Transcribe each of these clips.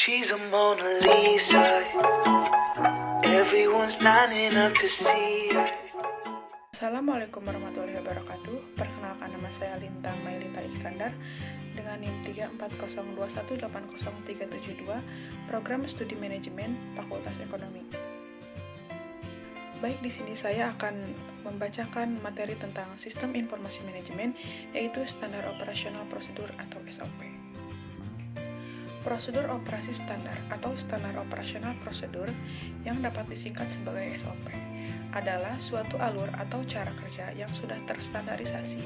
She's a Mona Lisa. Everyone's lining up to see her. Assalamualaikum warahmatullahi wabarakatuh. Perkenalkan, nama saya Lintang Mailita Iskandar dengan NIM 34021800372, Program Studi Manajemen Fakultas Ekonomi. Baik, di sini saya akan membacakan materi tentang Sistem Informasi Manajemen, yaitu Standar Operasional Prosedur atau SOP. Prosedur operasi standar atau Standar Operasional Prosedur yang dapat disingkat sebagai SOP adalah suatu alur atau cara kerja yang sudah terstandarisasi.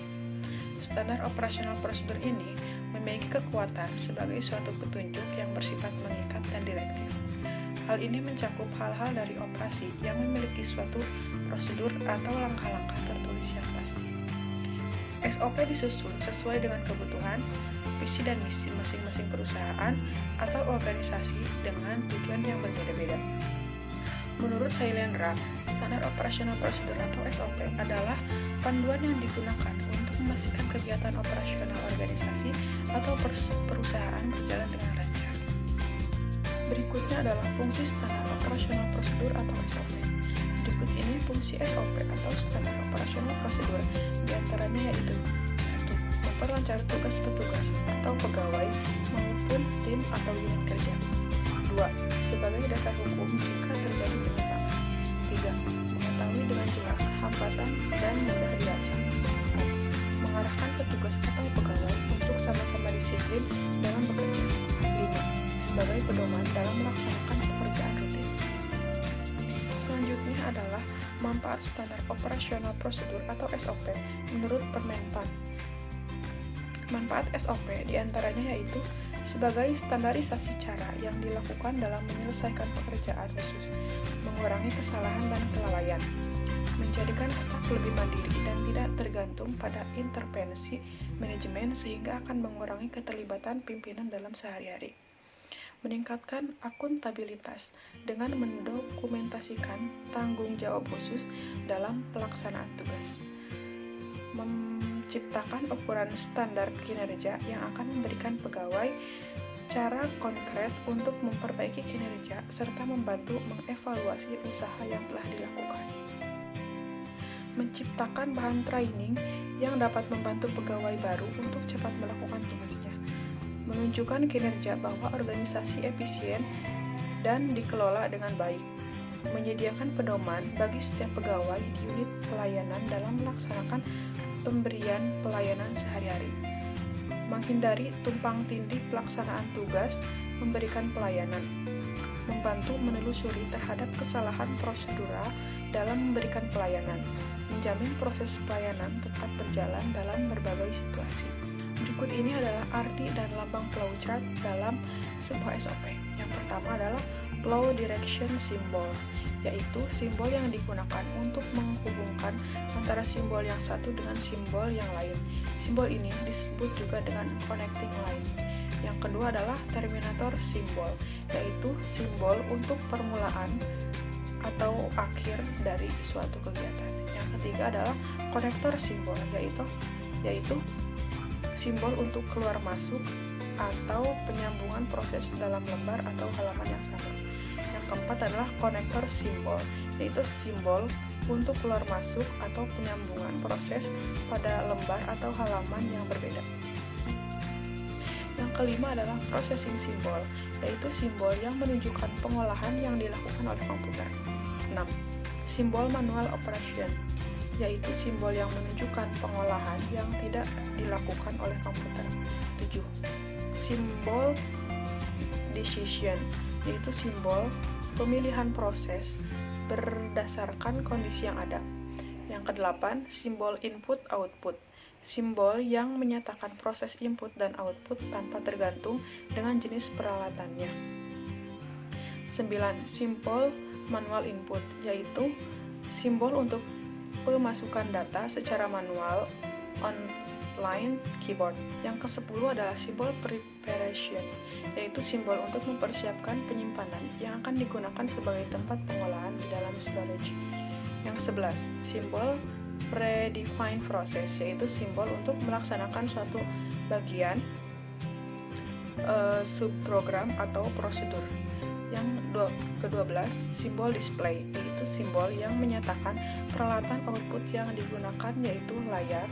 Standar operasional prosedur ini memiliki kekuatan sebagai suatu petunjuk yang bersifat mengikat dan direktif. Hal ini mencakup hal-hal dari operasi yang memiliki suatu prosedur atau langkah-langkah tertulis yang pasti. SOP disusun sesuai dengan kebutuhan, visi dan misi masing-masing perusahaan atau organisasi dengan tujuan yang berbeda-beda. Menurut Sailendra, Standar Operasional Prosedur atau SOP adalah panduan yang digunakan untuk memastikan kegiatan operasional organisasi atau perusahaan berjalan dengan lancar. Berikutnya adalah fungsi Standar Operasional Prosedur atau SOP. Berikut ini fungsi SOP atau Standar Operasional Prosedur, diantaranya yaitu 1. Memperlancar tugas petugas atau pegawai maupun tim atau unit kerja. 2. Sebagai dasar hukum jika terjadi penyimpangan. 3. Mengetahui dengan jelas hambatan dan mudah dilacak. 4. Mengarahkan petugas atau pegawai untuk sama-sama disiplin dalam bekerja. 5. Sebagai pedoman dalam melaksanakan pekerjaan rutin. Selanjutnya adalah manfaat Standar Operasional Prosedur atau SOP menurut Permenpan. Manfaat SOP diantaranya yaitu sebagai standarisasi cara yang dilakukan dalam menyelesaikan pekerjaan khusus, mengurangi kesalahan dan kelalaian, menjadikan staf lebih mandiri dan tidak tergantung pada intervensi manajemen sehingga akan mengurangi keterlibatan pimpinan dalam sehari-hari, meningkatkan akuntabilitas dengan mendokumentasikan tanggung jawab khusus dalam pelaksanaan tugas, menciptakan ukuran standar kinerja yang akan memberikan pegawai cara konkret untuk memperbaiki kinerja serta membantu mengevaluasi usaha yang telah dilakukan. Menciptakan bahan training yang dapat membantu pegawai baru untuk cepat melakukan tugasnya. Menunjukkan kinerja bahwa organisasi efisien dan dikelola dengan baik. Menyediakan pedoman bagi setiap pegawai di unit pelayanan dalam melaksanakan pemberian pelayanan sehari-hari. Menghindari tumpang tindih pelaksanaan tugas, memberikan pelayanan. Membantu menelusuri terhadap kesalahan prosedural dalam memberikan pelayanan. Menjamin proses pelayanan tetap berjalan dalam berbagai situasi. Berikut ini adalah arti dan lambang flowchart dalam sebuah SOP. Yang pertama adalah flow direction symbol, yaitu simbol yang digunakan untuk menghubungkan antara simbol yang satu dengan simbol yang lain. Simbol ini disebut juga dengan connecting line. Yang kedua adalah terminator symbol, yaitu simbol untuk permulaan atau akhir dari suatu kegiatan. Yang ketiga adalah konektor simbol, yaitu simbol untuk keluar masuk atau penyambungan proses dalam lembar atau halaman yang sama. Yang keempat adalah konektor simbol, yaitu simbol untuk keluar masuk atau penyambungan proses pada lembar atau halaman yang berbeda. Yang kelima adalah processing symbol, yaitu simbol yang menunjukkan pengolahan yang dilakukan oleh komputer. 6. Simbol manual operation, yaitu simbol yang menunjukkan pengolahan yang tidak dilakukan oleh komputer. 7. Simbol decision, yaitu simbol pemilihan proses berdasarkan kondisi yang ada. Yang kedelapan, simbol input-output, simbol yang menyatakan proses input dan output tanpa tergantung dengan jenis peralatannya. 9. Simbol manual input, yaitu simbol untuk pemasukan data secara manual online keyboard. Yang ke-10 adalah simbol preparation, yaitu simbol untuk mempersiapkan penyimpanan yang akan digunakan sebagai tempat pengolahan di dalam storage. Yang 11, simbol predefined process, yaitu simbol untuk melaksanakan suatu bagian subprogram atau prosedur. Yang ke-12, simbol display, yaitu simbol yang menyatakan peralatan output yang digunakan, yaitu layar,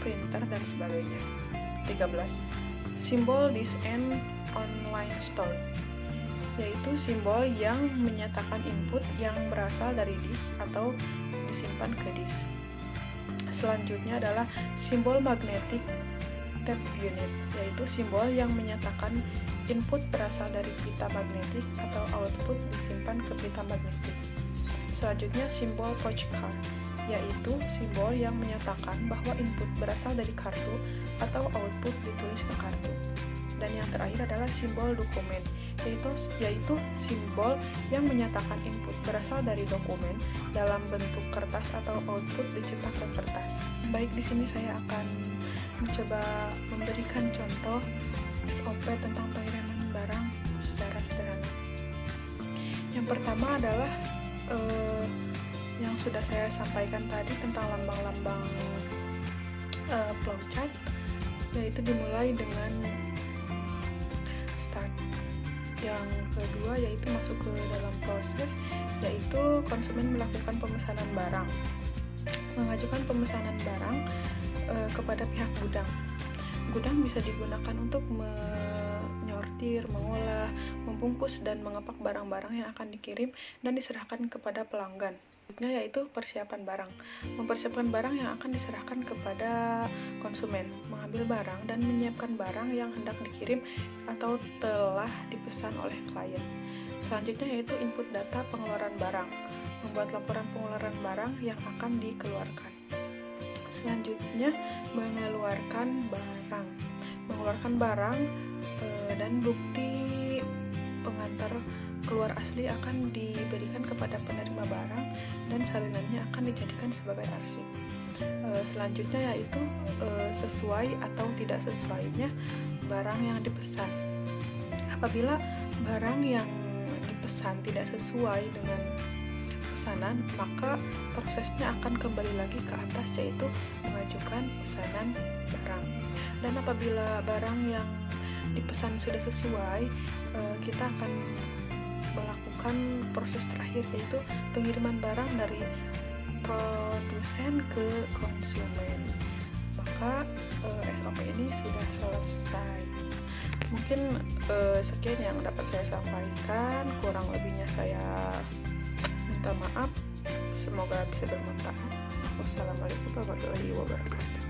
printer, dan sebagainya. 13. Simbol disk and online store, yaitu simbol yang menyatakan input yang berasal dari disk atau disimpan ke disk. Selanjutnya adalah simbol magnetic tape unit, yaitu simbol yang menyatakan input berasal dari pita magnetik atau output disimpan ke pita magnetik. Selanjutnya simbol pouch card, yaitu simbol yang menyatakan bahwa input berasal dari kartu atau output ditulis ke kartu. Dan yang terakhir adalah simbol dokumen, yaitu simbol yang menyatakan input berasal dari dokumen dalam bentuk kertas atau output dicetak ke kertas. Baik, di sini saya akan mencoba memberikan contoh SOP tentang pengiriman barang secara sederhana. Yang pertama adalah yang sudah saya sampaikan tadi tentang lambang-lambang flowchart, yaitu dimulai dengan start. Yang kedua yaitu masuk ke dalam proses, yaitu konsumen melakukan pemesanan barang, mengajukan pemesanan barang kepada pihak gudang. Gudang bisa digunakan untuk menyortir, mengolah, membungkus, dan mengepak barang-barang yang akan dikirim dan diserahkan kepada pelanggan. Selanjutnya yaitu persiapan barang. Mempersiapkan barang yang akan diserahkan kepada konsumen, mengambil barang dan menyiapkan barang yang hendak dikirim atau telah dipesan oleh klien. Selanjutnya yaitu input data pengeluaran barang, membuat laporan pengeluaran barang yang akan dikeluarkan. Selanjutnya mengeluarkan barang dan bukti pengantar keluar asli akan diberikan kepada penerima barang dan salinannya akan dijadikan sebagai arsip. Selanjutnya yaitu sesuai atau tidak sesuainya barang yang dipesan. Apabila barang yang dipesan tidak sesuai dengan pesanan, maka prosesnya akan kembali lagi ke atas, yaitu mengajukan pesanan barang. Dan apabila barang yang dipesan sudah sesuai, kita akan melakukan proses terakhir, yaitu pengiriman barang dari produsen ke konsumen. Maka SOP ini sudah selesai. Mungkin sekian yang dapat saya sampaikan, kurang lebihnya saya minta maaf. Semoga bisa bermanfaat. Wassalamualaikum warahmatullahi wabarakatuh.